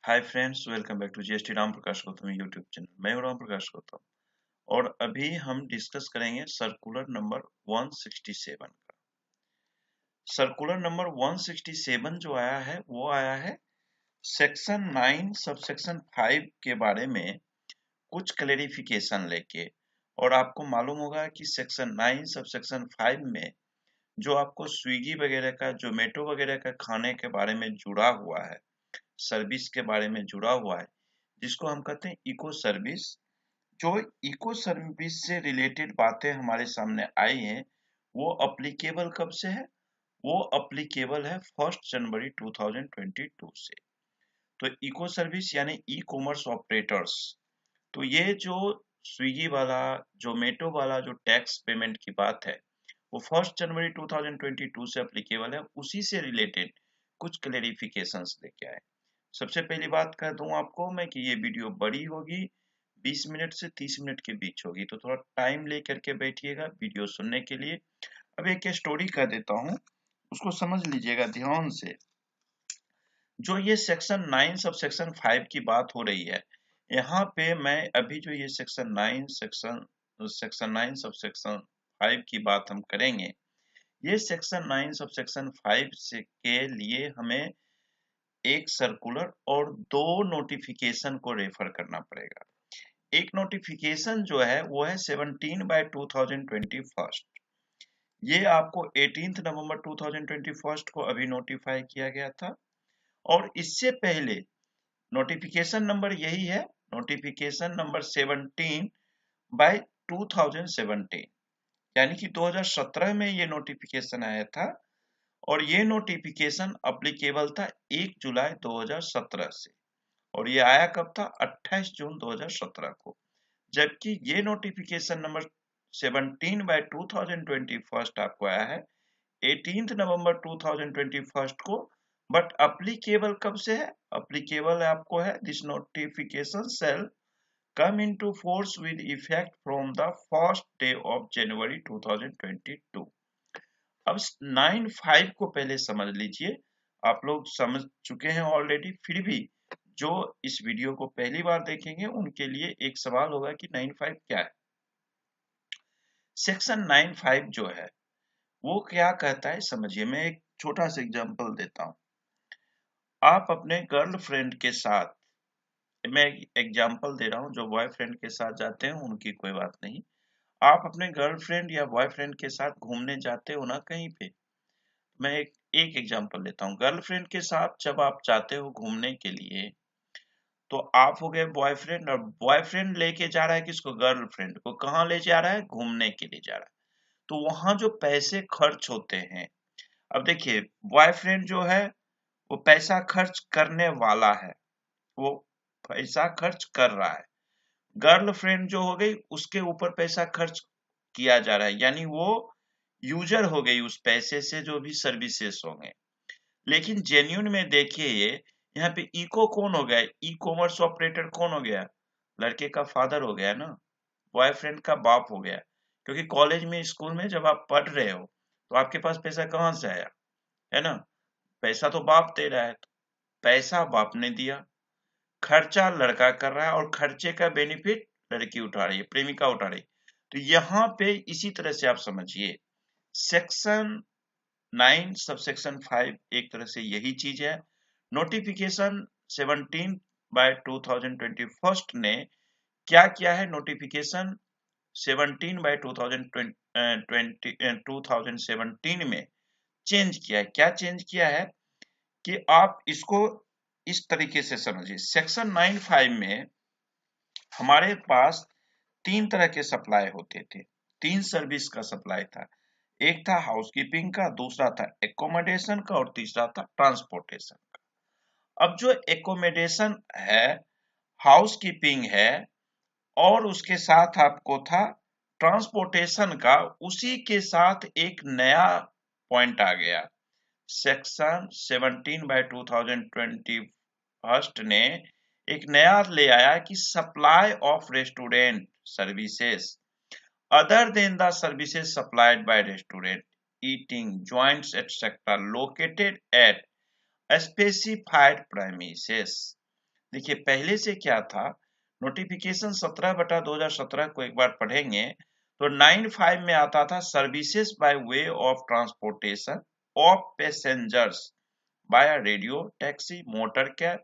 Hi friends, welcome back to GST Ram Prakash Gautam YouTube channel. मैं हूं राम प्रकाश गौतम और अभी हम डिस्कस करेंगे सर्कुलर नंबर 167 का। सर्कुलर नंबर 167 जो आया है वो आया है सेक्शन 9 सबसेक्शन 5 के बारे में कुछ क्लेरिफिकेशन लेके। और आपको मालूम होगा कि सेक्शन 9 सबसेक्शन 5 में जो आपको स्विगी वगैरह का, जोमेटो वगैरह का खाने के बारे में जुड़ा हुआ है, सर्विस के बारे में जुड़ा हुआ है, जिसको हम कहते हैं इको सर्विस। जो इको सर्विस से रिलेटेड बातें हमारे सामने आई हैं वो अप्लीकेबल कब से है? वो अप्लीकेबल है 1 जनवरी 2022 से। तो इको सर्विस यानी ई कॉमर्स ऑपरेटर्स, तो ये जो स्विगी वाला, जोमेटो वाला जो टैक्स पेमेंट की बात है वो 1 जनवरी 2022 से अप्लीकेबल है। उसी से रिलेटेड कुछ क्लेरिफिकेशंस लेके आए। सबसे पहली बात कह दूं आपको मैं कि ये वीडियो बड़ी होगी, 20 मिनट से 30 मिनट के बीच होगी, तो थोड़ा टाइम ले करके बैठिएगा वीडियो सुनने के लिए। अब एक स्टोरी कह देता हूँ, उसको समझ लीजिएगा ध्यान से। जो ये सेक्शन 9 सब सेक्शन 5 की बात हो रही है, यहाँ पे मैं अभी जो ये सेक्शन 9 सेक्शन 9 सब सेक्शन 5 की बात हम करेंगे। ये सेक्शन 9 सब सेक्शन 5 से के लिए हमें एक सर्कुलर और दो नोटिफिकेशन को रेफर करना पड़ेगा। एक नोटिफिकेशन जो है वो है 17/2021। ये आपको 18 नवंबर 2021 को अभी नोटिफाई किया गया था। और इससे पहले नोटिफिकेशन नंबर यही है, नोटिफिकेशन नंबर 17/2017, यानी कि 2017 में ये नोटिफिकेशन आया था। और ये नोटिफिकेशन अप्लीकेबल था 1 जुलाई 2017 से। और ये आया कब था? 28 जून 2017 को। जबकि ये नोटिफिकेशन नंबर 17/2021 आपको आया है 18 नवंबर 2021 को। बट अप्लीकेबल कब से है? अप्लीकेबल आपको है, this notification shall come into force with effect from the first day of January 2022। अब 9(5) को पहले समझ लीजिए। आप लोग समझ चुके हैं ऑलरेडी, फिर भी जो इस वीडियो को पहली बार देखेंगे उनके लिए एक सवाल होगा कि 9(5) क्या है। सेक्शन 9(5) जो है वो क्या कहता है समझिए। मैं एक छोटा सा एग्जांपल देता हूँ। आप अपने गर्लफ्रेंड के साथ, मैं एग्जांपल दे रहा हूँ, जो बॉयफ्रेंड के साथ जाते हैं उनकी कोई बात नहीं। आप अपने गर्लफ्रेंड या बॉयफ्रेंड के साथ घूमने जाते हो ना कहीं पे। मैं एक एग्जांपल लेता हूँ। गर्लफ्रेंड के साथ जब आप जाते हो घूमने के लिए, तो आप हो गए बॉयफ्रेंड, और बॉयफ्रेंड लेके जा रहा है किसको? गर्लफ्रेंड को। कहाँ ले जा रहा है? घूमने के लिए जा रहा है। तो वहां जो पैसे खर्च होते हैं, अब देखिए, बॉयफ्रेंड जो है वो पैसा खर्च करने वाला है, वो पैसा खर्च कर रहा है। गर्लफ्रेंड जो हो गई उसके ऊपर पैसा खर्च किया जा रहा है, यानी वो यूजर हो गई उस पैसे से जो भी सर्विसेज होंगे। लेकिन जेन्युइन में देखिए, ये यहाँ पे इको कौन हो गया? ई कॉमर्स ऑपरेटर कौन हो गया? लड़के का फादर हो गया ना, बॉयफ्रेंड का बाप हो गया। क्योंकि कॉलेज में, स्कूल में जब आप पढ़ रहे हो तो आपके पास पैसा कहाँ से आया? है ना? पैसा तो बाप दे रहा है, तो पैसा बाप ने दिया, खर्चा लड़का कर रहा है, और खर्चे का बेनिफिट लड़की उठा रही है, प्रेमिका उठा रही है। तो यहाँ पे इसी तरह से आप समझिए, सेक्शन 9 सबसेक्शन 5 एक तरह से यही चीज है। नोटिफिकेशन 17/2021 ने क्या किया है? नोटिफिकेशन 17/2017 में चेंज किया है। क्या चेंज किया है कि आप इसको इस तरीके से समझिए। सेक्शन 9(5) में हमारे पास तीन तरह के सप्लाई होते थे, तीन सर्विस का सप्लाई था। एक था हाउसकीपिंग का, दूसरा था एकोमोडेशन का, और तीसरा था ट्रांसपोर्टेशन का। अब जो एकोमोडेशन है, हाउसकीपिंग है, और उसके साथ आपको था ट्रांसपोर्टेशन का, उसी के साथ एक नया पॉइंट आ गया। सेक्शन 17/2021 ने एक नया ले आया कि supply of restaurant services other then the services supplied by restaurant, eating joints etcetera located at specified premises. देखिए पहले से क्या था, नोटिफिकेशन 17/2017 को एक बार पढ़ेंगे तो 9(5) में आता था services by way of transportation of passengers by radio taxi motor cab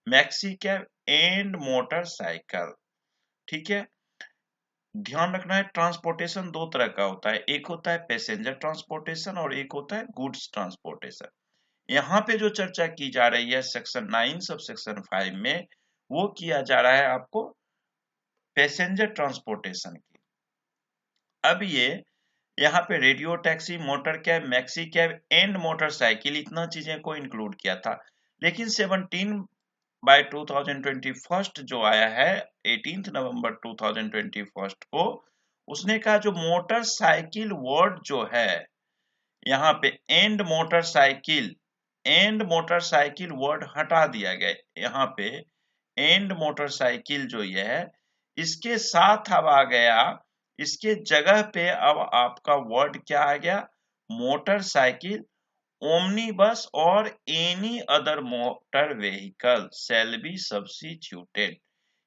maxi cab and motorcycle. ठीक है, ध्यान रखना है ट्रांसपोर्टेशन दो तरह का होता है, एक होता है पैसेंजर ट्रांसपोर्टेशन और एक होता है गुड्स ट्रांसपोर्टेशन। यहाँ पे जो चर्चा की जा रही है सेक्शन 9 सब सेक्शन 5 में, वो किया जा रहा है आपको पैसेंजर ट्रांसपोर्टेशन की। अब ये यहाँ पे radio taxi motor cab maxi cab and motorcycle इतना चीजें को इंक्लूड किया था, लेकिन 17/2021 जो आया है 18 नवंबर 2021 को, उसने कहा जो मोटरसाइकिल वर्ड जो है यहाँ पे एंड मोटरसाइकिल वर्ड हटा दिया गया। यहाँ पे एंड मोटरसाइकिल जो ये है इसके साथ अब आ गया, इसके जगह पे अब आपका वर्ड क्या आ गया, मोटरसाइकिल ओमनीबस और any other motor vehicle shall be substituted.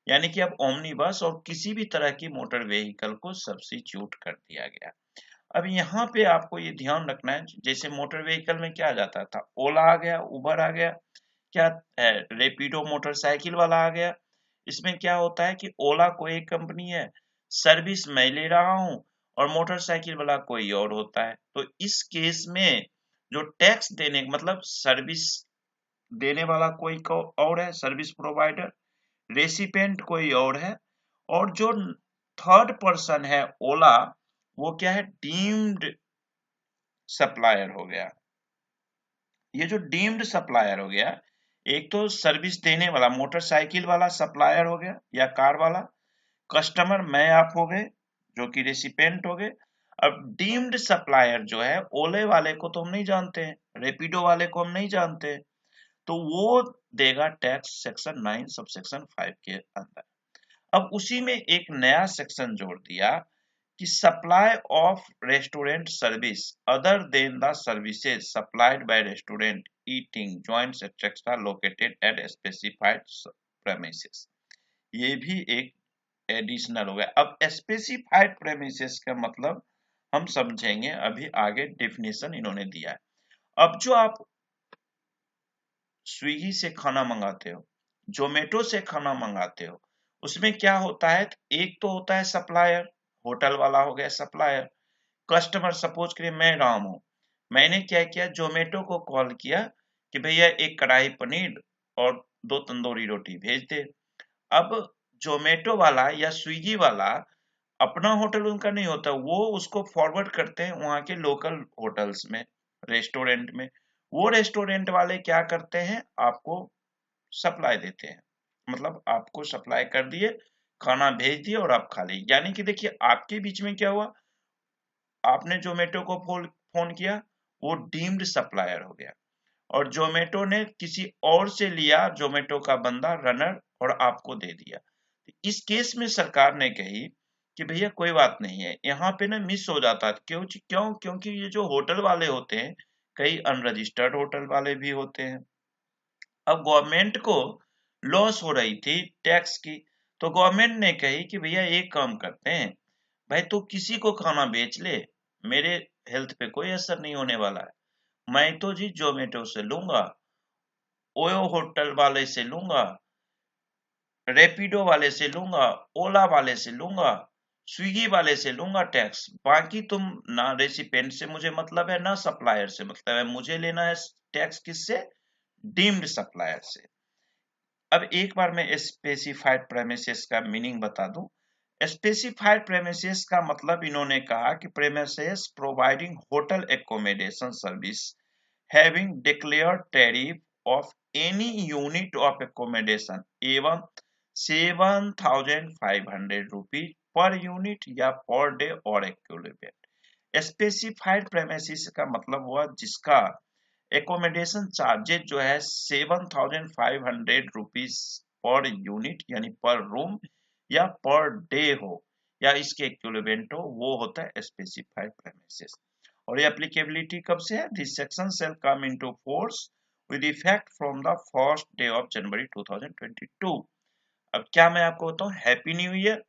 यानी कि अब ओमनीबस और किसी भी तरह की मोटर व्हीकल को सब्स्टिट्यूट कर दिया गया। अब यहाँ पे आपको ये ध्यान रखना है, जैसे मोटर व्हीकल में क्या आ जाता था, ओला आ गया, उबर आ गया, क्या है रेपिडो मोटरसाइकिल वाला आ गया। इसमें क्या होता है कि ओला कोई एक कंपनी है, सर्विस मैं ले रहा हूं और मोटरसाइकिल वाला कोई और होता है। तो इस केस में जो टैक्स देने मतलब सर्विस देने वाला कोई और है, सर्विस प्रोवाइडर, रेसिपेंट कोई और है, और जो थर्ड पर्सन है ओला, वो क्या है, डीम्ड सप्लायर हो गया। ये जो डीम्ड सप्लायर हो गया, एक तो सर्विस देने वाला मोटरसाइकिल वाला सप्लायर हो गया या कार वाला, कस्टमर मैं आप हो गए जो कि रेसिपेंट हो गए। अब डीम्ड सप्लायर जो है, ओले वाले को तो हम नहीं जानते हैं, रेपिडो वाले को हम नहीं जानते, तो वो देगा टैक्स सेक्शन 9 सब सेक्शन 5 के अंदर। अब उसी में एक नया सेक्शन जोड़ दिया कि supply of restaurant service other than the services supplied by restaurant eating joints etcetera located at specified premises, ये भी एक एडिशनल हो गया। अब स्पेसिफाइड प्रेमिसेस का मतलब हम समझेंगे, अभी आगे डेफिनेशन इन्होंने दिया है। अब जो आप स्विगी से खाना मंगाते हो, जोमेटो से खाना मंगाते हो, उसमें क्या होता है, एक तो होता है सप्लायर, होटल वाला हो गया सप्लायर। कस्टमर सपोज करिए मैं राम हूं, मैंने क्या किया, जोमेटो को कॉल किया कि भैया एक कढ़ाई पनीर और 2 तंदूरी रोटी भेज दे। अब जोमेटो वाला या स्विगी वाला अपना होटल उनका नहीं होता, वो उसको फॉरवर्ड करते हैं वहां के लोकल होटल्स में, रेस्टोरेंट में। वो रेस्टोरेंट वाले क्या करते हैं, आपको सप्लाई देते हैं, मतलब आपको सप्लाई कर दिए, खाना भेज दिए और आप खा लीजिए। यानी कि देखिए आपके बीच में क्या हुआ, आपने जोमेटो को फोन किया, वो डीम्ड सप्लायर हो गया, और जोमेटो ने किसी और से लिया, जोमेटो का बंदा रनर, और आपको दे दिया। इस केस में सरकार ने कही कि भैया कोई बात नहीं है, यहाँ पे ना मिस हो जाता है। क्यों क्योंकि ये जो होटल वाले होते हैं, कई अनरजिस्टर्ड होटल वाले भी होते हैं। अब गवर्नमेंट को लॉस हो रही थी टैक्स की, तो गवर्नमेंट ने कही कि भैया एक काम करते हैं, भाई तू किसी को खाना बेच ले, मेरे हेल्थ पे कोई असर नहीं होने वाला है, मैं तो जी जोमेटो से लूंगा, ओयो होटल वाले से लूंगा, रेपिडो वाले से लूंगा, ओला वाले से लूंगा, स्विगी वाले से लूंगा टैक्स, बाकी तुम ना रेसिपेंट से मुझे मतलब है ना सप्लायर से मतलब है, मुझे लेना है टैक्स किससे, डीम्ड सप्लायर से। अब एक बार मैं स्पेसिफाइड प्रेमिसेस का मीनिंग बता दूं। स्पेसिफाइड प्रेमिसेस का मतलब इन्होंने कहा कि premises providing hotel accommodation service having declared tariff of any unit of accommodation एवं 7,500 रुपीज पर यूनिट या पर डे और इक्विवेलेंट। स्पेसिफाइड प्रेमिसेस का मतलब हुआ जिसका एकोमोडेशन चार्जेज जो है 7,500 रुपीज पर यूनिट यानी पर रूम या पर डे हो या इसके इक्विवेलेंट हो, वो होता है स्पेसिफाइड प्रेमिसेस। और ये एप्लीकेबिलिटी कब से है, this section shall come into force with effect from the first day of January 2022। अब क्या मैं आपको बताऊं, happy new year.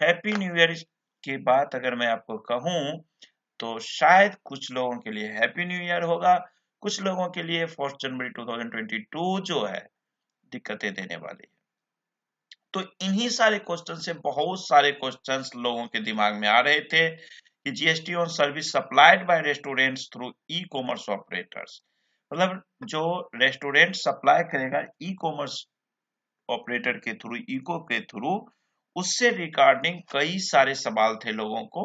Happy new year की बात अगर मैं आपको कहूं तो शायद कुछ लोगों के लिए हैप्पी न्यू ईयर होगा, कुछ लोगों के लिए 1 जनवरी 2022 जो है दिक्कतें देने वाली है। तो इन्हीं सारे क्वेश्चन से बहुत सारे क्वेश्चंस लोगों के दिमाग में आ रहे थे कि GST on service supplied by restaurants through e commerce operators, मतलब जो रेस्टोरेंट सप्लाई करेगा ई कॉमर्स ऑपरेटर के थ्रू, इको के थ्रू, उससे रिगार्डिंग कई सारे सवाल थे लोगों को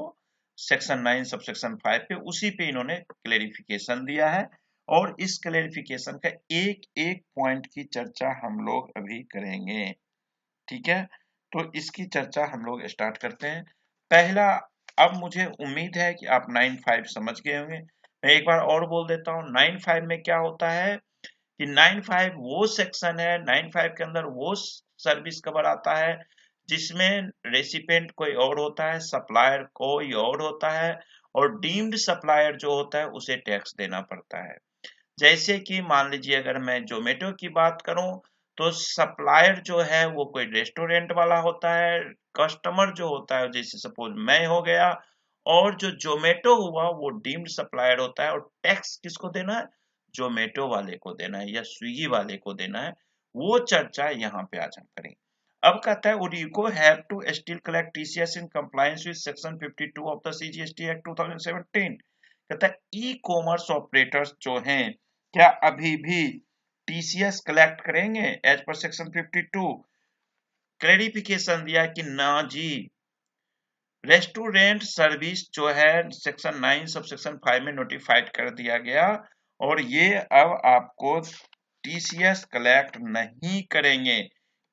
सेक्शन 9 सब सेक्शन 5 पे, उसी पे इन्होंने क्लेरिफिकेशन दिया है और इस क्लेरिफिकेशन का एक एक पॉइंट की चर्चा हम लोग अभी करेंगे। ठीक है, तो इसकी चर्चा हम लोग स्टार्ट करते हैं। पहला, अब मुझे उम्मीद है कि आप 9.5 समझ गए होंगे। मैं एक बार और बोल देता हूँ, 9.5 में क्या होता है कि 9.5 वो सेक्शन है, 9.5 के अंदर वो सर्विस कवर आता है जिसमें रेसिपेंट कोई और होता है, सप्लायर कोई और होता है और डीम्ड सप्लायर जो होता है उसे टैक्स देना पड़ता है। जैसे कि मान लीजिए अगर मैं जोमेटो की बात करूं तो सप्लायर जो है वो कोई रेस्टोरेंट वाला होता है, कस्टमर जो होता है जैसे सपोज मैं हो गया, और जो जोमेटो हुआ वो डीम्ड सप्लायर होता है और टैक्स किसको देना है, जोमेटो वाले को देना है या स्विगी वाले को देना है। वो चर्चा यहाँ पे आज हम करेंगे। अब कहता है would UCO have to still collect TCS in compliance with section 52 of the CGST Act 2017। कहता है ई कॉमर्स ऑपरेटर्स जो हैं क्या अभी भी टीसीएस कलेक्ट करेंगे एज पर सेक्शन 52। क्लैरिफिकेशन दिया कि ना जी, रेस्टोरेंट सर्विस जो है सेक्शन 9 सब सेक्शन 5 में नोटिफाइड कर दिया गया और ये अब आपको टीसीएस कलेक्ट नहीं करेंगे।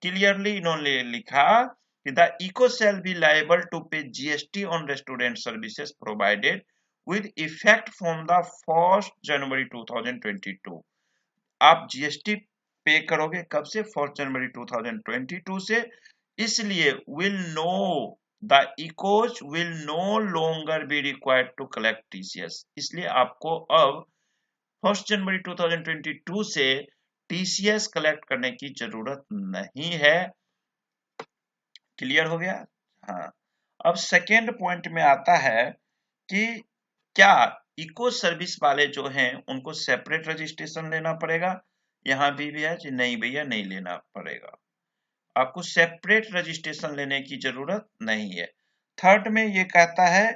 क्लियरली इन्होंने लिखा कि the ECO shall be liable to pay GST on restaurant services provided with effect from the 1st January 2022। आप जीएसटी पे करोगे कब से, 1 जनवरी 2022 से, इसलिए will no the ecos will no longer be required to collect TCS। इसलिए आपको अब 1 जनवरी 2022 से टीसीएस कलेक्ट करने की जरूरत नहीं है। क्लियर हो गया। हाँ, अब सेकेंड पॉइंट में आता है कि क्या इको सर्विस वाले जो हैं उनको सेपरेट रजिस्ट्रेशन लेना पड़ेगा। यहाँ भी है कि नहीं भैया नहीं लेना पड़ेगा, आपको सेपरेट रजिस्ट्रेशन लेने की जरूरत नहीं है। थर्ड में ये कहता है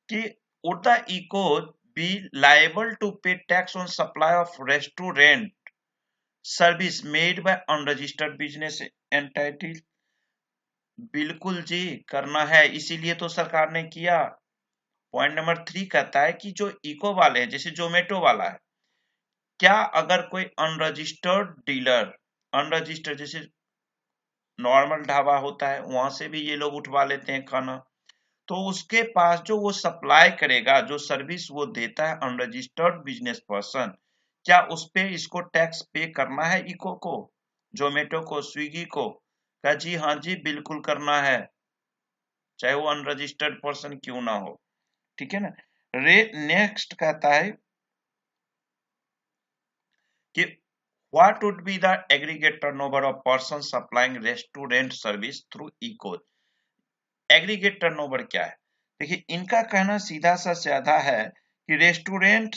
कि would the ICO be liable to pay tax on supply of restaurant service made by unregistered business entity। बिल्कुल जी करना है, इसीलिए तो सरकार ने किया। पॉइंट नंबर 3 कहता है कि जो इको वाले हैं जैसे जोमेटो वाला है, क्या अगर कोई अनरजिस्टर्ड डीलर, अनरजिस्टर्ड जैसे नॉर्मल ढाबा होता है वहां से भी ये लोग उठवा लेते हैं खाना, तो उसके पास जो वो सप्लाई करेगा, जो सर्विस वो देता है अनरजिस्टर्ड बिजनेस पर्सन, क्या उस पे इसको टैक्स पे करना है, इको को, जोमेटो को, स्विगी को? कहा जी हाँ जी बिल्कुल करना है, चाहे वो अनरजिस्टर्ड पर्सन क्यों ना हो। ठीक है ना। नेक्स्ट कहता है कि what would be the aggregate turnover of person supplying restaurant service through ECO. Aggregate turnover क्या है, देखिए इनका कहना सीधा सा साधा है कि रेस्टोरेंट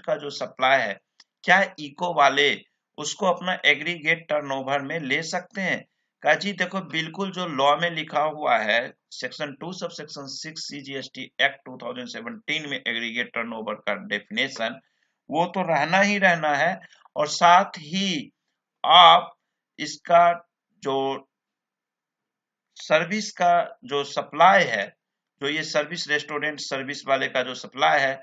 का जो सप्लाई है, क्या इको वाले उसको अपना एग्रीगेट टर्नओवर में ले सकते हैं। कहा जी देखो बिल्कुल जो लॉ में लिखा हुआ है section 2 sub section 6 CGST act 2017 में एग्रीगेट टर्नओवर का डेफिनेशन वो तो रहना ही रहना है, और साथ ही आप इसका जो सर्विस का जो सप्लाई है, जो ये सर्विस रेस्टोरेंट सर्विस वाले का जो सप्लाई है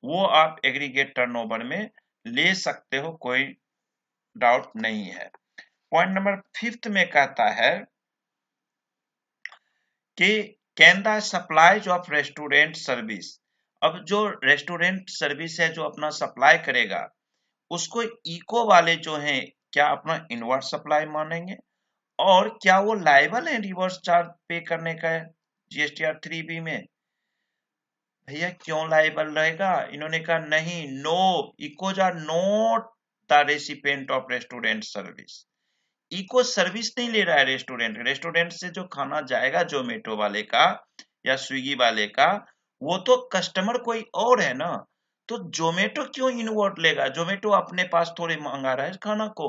वो आप एग्रीगेट टर्नओवर में ले सकते हो, कोई डाउट नहीं है। पॉइंट नंबर 5 में कहता है कि can the supplies of restaurant service. अब जो रेस्टोरेंट सर्विस है जो अपना सप्लाई करेगा उसको इको वाले जो हैं क्या अपना इनवर्ट सप्लाई मानेंगे, और क्या वो लायबल है रिवर्स चार्ज पे करने का जीएसटीआर 3B में। भैया क्यों लाइबल रहेगा? इन्होंने कहा नहीं, no, ECOs are not the recipient of restaurant service. ECO service नहीं ले रहा है रेस्टोरेंट। रेस्टोरेंट से जो खाना जाएगा जोमेटो वाले का या स्विगी वाले का, वो तो कस्टमर कोई और है ना। तो जोमेटो क्यों इनवर्ट लेगा? जोमेटो अपने पास थोड़े मंगा रहा है खाना को।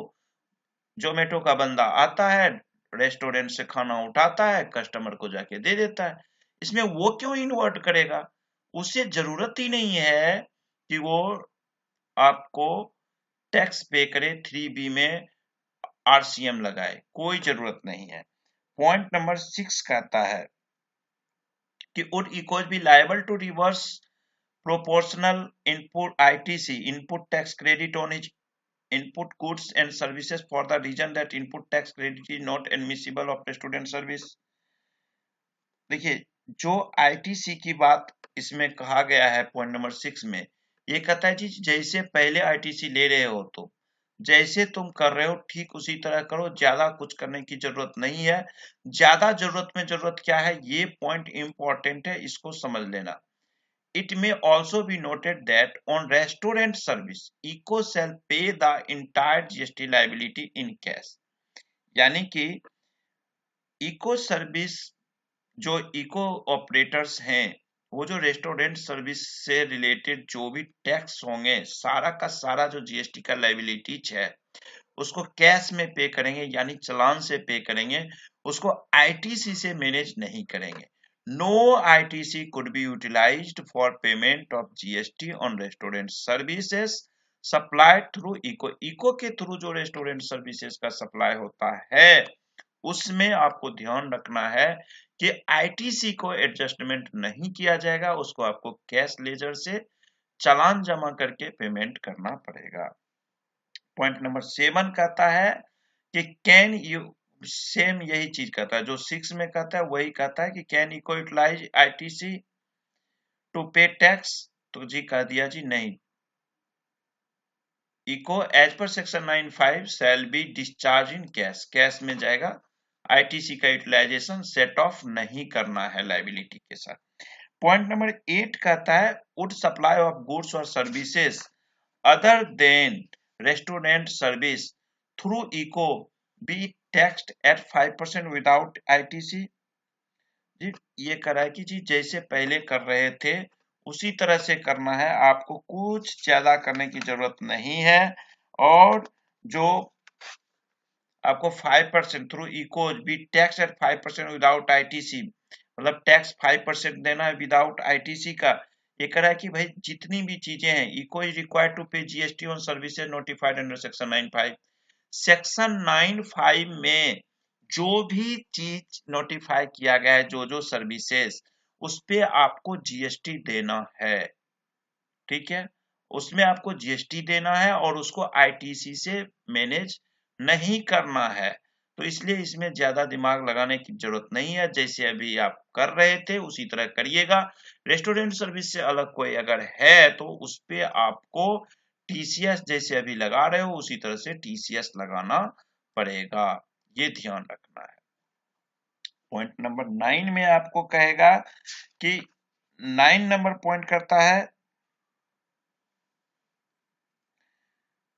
जोमेटो का बंदा आता है, रेस्टोरेंट से खाना उठाता है, कस्टमर को जाके दे देता है। इसमें वो क्यों इन्वर्ट करेगा? उसे जरूरत ही नहीं है कि वो आपको टैक्स पे करे, 3B में RCM लगाए, कोई जरूरत नहीं है। पॉइंट नंबर 6 कहता है कि would equals be liable to reverse proportional input ITC input tax credit on his input goods and services for the reason that input tax credit is not admissible of student service। देखिए, जो ITC की बात इसमें कहा गया है point number 6 में, ये कहता है जी जैसे पहले ITC ले रहे हो तो जैसे तुम कर रहे हो ठीक उसी तरह करो, ज्यादा कुछ करने की जरूरत नहीं है। ज्यादा जरूरत क्या है, ये पॉइंट इंपॉर्टेंट है, इसको समझ लेना। It may also be noted that on restaurant service, ECO shall pay the entire GST liability in cash। यानी कि इको सर्विस, जो इको ऑपरेटर्स हैं, वो जो रेस्टोरेंट सर्विस से रिलेटेड जो भी टैक्स होंगे, सारा का सारा जो जीएसटी का लाइबिलिटीज है, उसको कैश में पे करेंगे, यानी चालान से पे करेंगे। उसको आईटीसी से मैनेज नहीं करेंगे। No ITC could be utilized for payment of GST on restaurant services supplied through ECO. ECO के थ्रू जो रेस्टोरेंट सर्विसेज का सप्लाई होता है, उसमें आपको ध्यान रखना है कि आईटीसी को एडजस्टमेंट नहीं किया जाएगा, उसको आपको कैश लेजर से चालान जमा करके पेमेंट करना पड़ेगा। पॉइंट नंबर 7 कहता है कि कैन यू, सेम यही चीज कहता है जो 6 में कहता है, वही कहता है कि can ECO utilize ITC to pay tax. तो जी कह दिया जी नहीं, ECO as per section 95 shall be discharge in cash, cash में जाएगा। आईटीसी का यूटिलाइजेशन सेट ऑफ नहीं करना है लाइबिलिटी के साथ। पॉइंट नंबर 8 कहता है वुड सप्लाई ऑफ गुड्स और services other than restaurant service through ECO be taxed at 5% without ITC. जी ये कह रहा है कि जी जैसे पहले कर रहे थे उसी तरह से करना है, आपको कुछ ज्यादा करने की जरूरत नहीं है। और जो आपको 5% through ECO be tax at 5% without ITC, मतलब टैक्स 5% देना है विदाउट आईटीसी का। ये कह रहा है कि भाई जितनी भी चीजें हैं, eco is required to pay GST on services notified under section 95। Section 95 में जो भी चीज नोटिफाई किया गया है, जो जो सर्विसेज, उस पे आपको जीएसटी देना है। ठीक है, उसमें आपको जीएसटी देना है और उसको आईटीसी से मैनेज नहीं करना है। तो इसलिए इसमें ज्यादा दिमाग लगाने की जरूरत नहीं है, जैसे अभी आप कर रहे थे उसी तरह करिएगा। रेस्टोरेंट सर्विस से अलग कोई अगर है तो उस पे आपको टीसीएस जैसे अभी लगा रहे हो उसी तरह से टीसीएस लगाना पड़ेगा, ये ध्यान रखना है। पॉइंट नंबर 9 में आपको कहेगा कि 9 नंबर पॉइंट करता है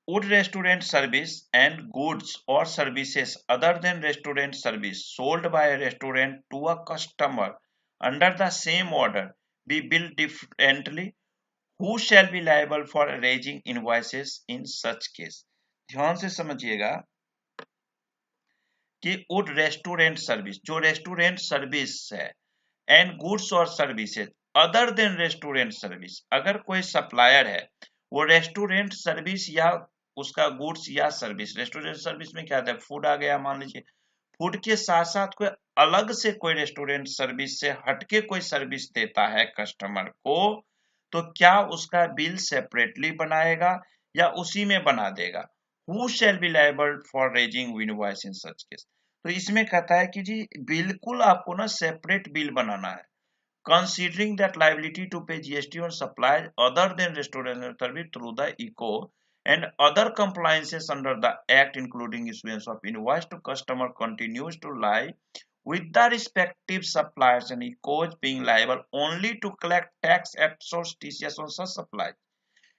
would restaurant service and goods or services other than restaurant service sold by a restaurant to a customer under the same order be billed differently? Who shall be liable for raising invoices in such case? ध्यान से समझिएगा कि would restaurant service, जो restaurant service है, and goods और services other than restaurant service, अगर कोई supplier है वो रेस्टोरेंट सर्विस या उसका गुड्स या सर्विस, रेस्टोरेंट सर्विस में क्या आता है, फूड आ गया मान लीजिए, फूड के साथ साथ कोई अलग से कोई रेस्टोरेंट सर्विस से हटके कोई सर्विस देता है कस्टमर को, तो क्या उसका बिल सेपरेटली बनाएगा या उसी में बना देगा? Who shell be liable for raising invoice in such case. तो इसमें कहता है कि जी बिल्कुल आपको ना सेपरेट बिल बनाना है, considering that liability to pay GST on supplies other than restaurant service through the ICO and other compliances under the Act, including issuance of invoice to customer, continues to lie with the respective suppliers and ICOs being liable only to collect tax at source TCS on such supplies.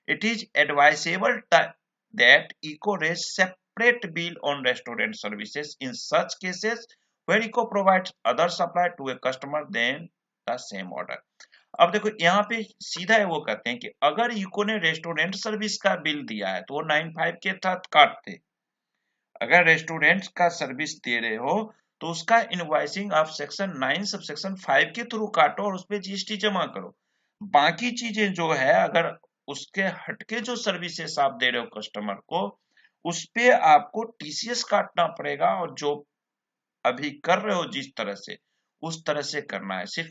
It is advisable that ICO raise separate bill on restaurant services in such cases where ICO provides other supply to a customer than the same order. अब देखो यहाँ पे सीधा वो कहते हैं कि अगर यूको ने रेस्टोरेंट सर्विस का बिल दिया है तो वो 95 के तहत काटते। अगर रेस्टोरेंट का सर्विस दे रहे हो तो उसका इनवॉइसिंग आप सेक्शन 9 सब सेक्शन 5 के थ्रू काटो और उसपे जीएसटी जमा करो। बाकी चीजें जो है अगर उसके हटके जो सर्विसेज आप दे रहे हो कस्टमर को उस पे आपको टीसीएस काटना पड़ेगा और जो अभी कर रहे हो जिस तरह से उस तरह से करना है। सिर्फ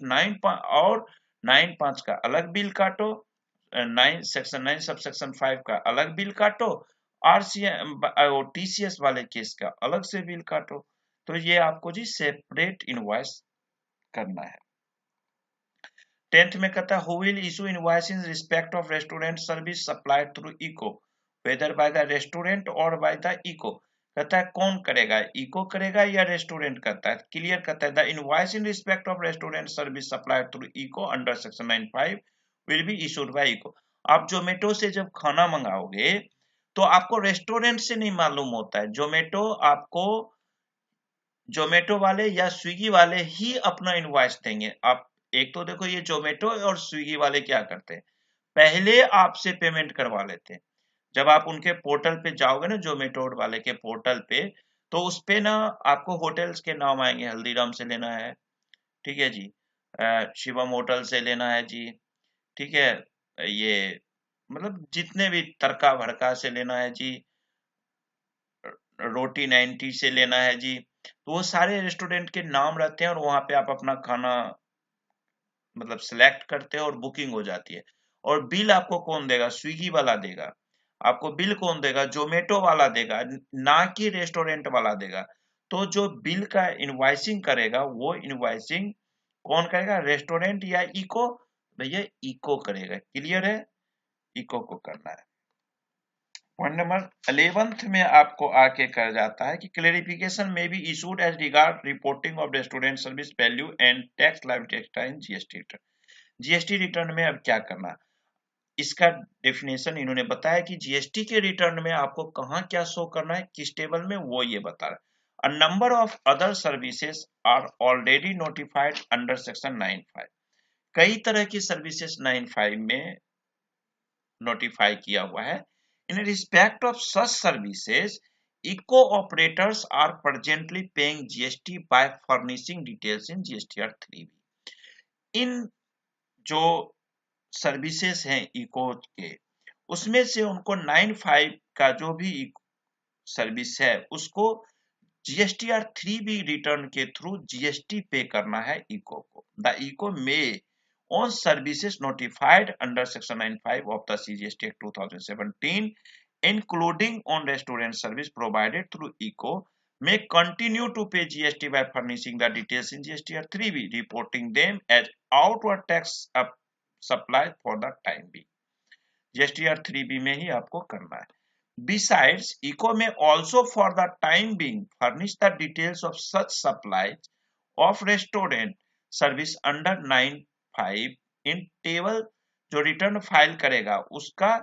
9.5 का अलग बिल काटो, 9 सेक्शन 9 सब सेक्शन 5 का अलग बिल काटो, आरसीएम और टीसीएस वाले केस का अलग से बिल काटो। तो ये आपको जी सेपरेट इनवॉइस करना है। 10th में कहता है who will issue invoice in respect of restaurant service supplied through ECO whether by the restaurant और बाय द इको। कहता है कौन करेगा, इको करेगा या रेस्टोरेंट करता है। क्लियर कहता है the invoice in respect of restaurant service supplied through ECO under section 95 will be issued by ECO. आप जोमेटो से जब खाना मंगाओगे तो आपको रेस्टोरेंट से नहीं मालूम होता है, जोमेटो वाले या स्विगी वाले ही अपना इनवॉइस देंगे। आप एक तो देखो ये जोमेटो और स्विगी वाले क्या करते हैं, पहले आपसे पेमेंट करवा लेते हैं। जब आप उनके पोर्टल पे जाओगे ना, जोमेटो वाले के पोर्टल पे, तो उस पे ना आपको होटल्स के नाम आएंगे, हल्दीराम से लेना है, ठीक है जी, शिवम होटल से लेना है जी, ठीक है, ये मतलब जितने भी तड़का भड़का से लेना है जी, रोटी 90 से लेना है जी, तो वो सारे रेस्टोरेंट के नाम रहते हैं और वहां पे आप अपना खाना मतलब सिलेक्ट करते हैं और बुकिंग हो जाती है। और बिल आपको कौन देगा, स्विगी वाला देगा। आपको बिल कौन देगा, जोमेटो वाला देगा, ना कि रेस्टोरेंट वाला देगा। तो जो बिल का इनवॉइसिंग करेगा वो इनवॉइसिंग कौन करेगा, रेस्टोरेंट या इको, भैया इको करेगा। क्लियर है, इको को करना है। पॉइंट नंबर 11th में आपको आके कर जाता है कि क्लेरिफिकेशन में be issued as regard reporting of restaurant service value and tax liability extra in GST return. GST return में अब क्या करना, इसका डेफिनेशन इन्होंने बताया कि जीएसटी के रिटर्न में आपको कहाँ क्या शो करना है, किस टेबल में, वो ये बता रहा है। A number of other services are already notified under section 95। कई तरह की सर्विसेज 95 में नोटिफाई किया हुआ है। In respect of such services ECO operators are presently paying GST by furnishing details in GSTR 3B। इन जो सर्विसेज हैं इको के, उसमें से उनको 95 का जो भी सर्विस है उसको जीएसटीआर 3B रिटर्न के थ्रू जीएसटी पे करना है इको को। द इको में on services notified under section 95 of the CGST Act 2017 including on restaurant service provided through eco may continue to pay GST by furnishing the details in GSTR 3B, reporting them as outward tax supply for the time being। GSTR 3B में ही आपको करना है। Besides, eco may also for the time being furnish the details of such supplies of restaurant service under 95 in table, जो return file करेगा उसका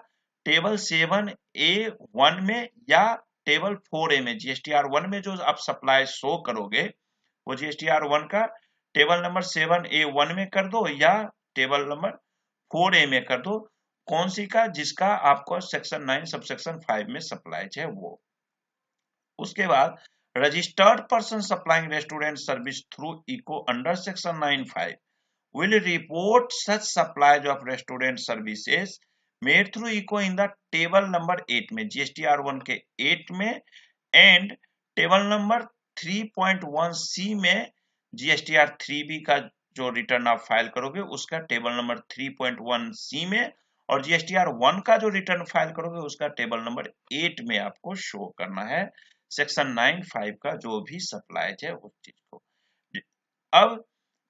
table 7A1 में या table 4A में। जीएसटीआर 1 में जो आप सप्लाई शो करोगे वो जीएसटीआर 1 का टेबल नंबर 7A1 में कर दो या टेबल नंबर 4A में कर दो, कौन सी का, जिसका आपको सेक्शन 9 सब सेक्शन 5 में सप्लाई है वो। उसके बाद registered person supplying restaurant service through eco under section 95 will report such supplies of restaurant services made through eco in the table number 8 में, GSTR 1 के 8 में, and टेबल नंबर 3.1C में GSTR 3B का जो रिटर्न आप file करोगे उसका table number 3.1C में, और GSTR 1 का जो रिटर्न फाइल करोगे उसका टेबल नंबर 8 में आपको शो करना है सेक्शन 95 का जो भी सप्लाई है उस चीज को। अब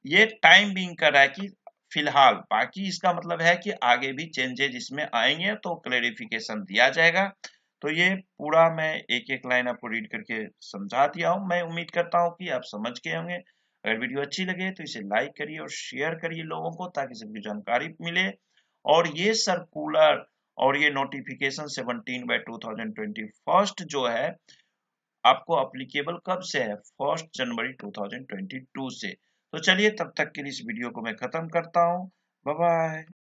ये टाइम बीइंग कर रहा है कि फिलहाल, बाकी इसका मतलब है कि आगे भी चेंजेज इसमें आएंगे तो क्लेरिफिकेशन दिया जाएगा। तो ये पूरा मैं एक एक लाइन आपको रीड करके समझा दिया हूं। मैं उम्मीद करता हूं कि आप समझ गए होंगे। अगर वीडियो अच्छी लगे तो इसे लाइक करिए और शेयर करिए लोगों को, ताकि सबकी जानकारी मिले। और ये सर्कुलर और ये नोटिफिकेशन 17/2021 जो है आपको अप्लीकेबल कब से है, 1 जनवरी 2022 से। तो चलिए तब तक के लिए इस वीडियो को मैं खत्म करता हूँ। Bye bye.